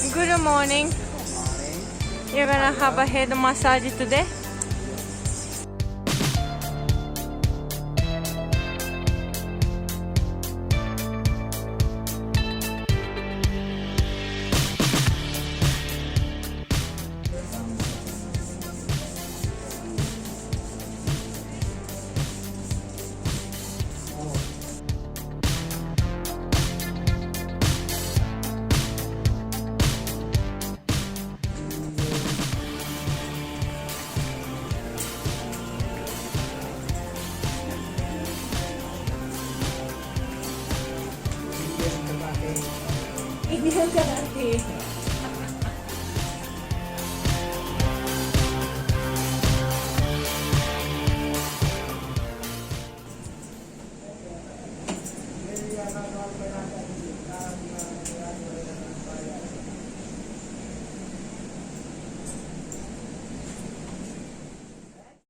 Good morning. You're gonna have a head massage today? Hindi yung karate.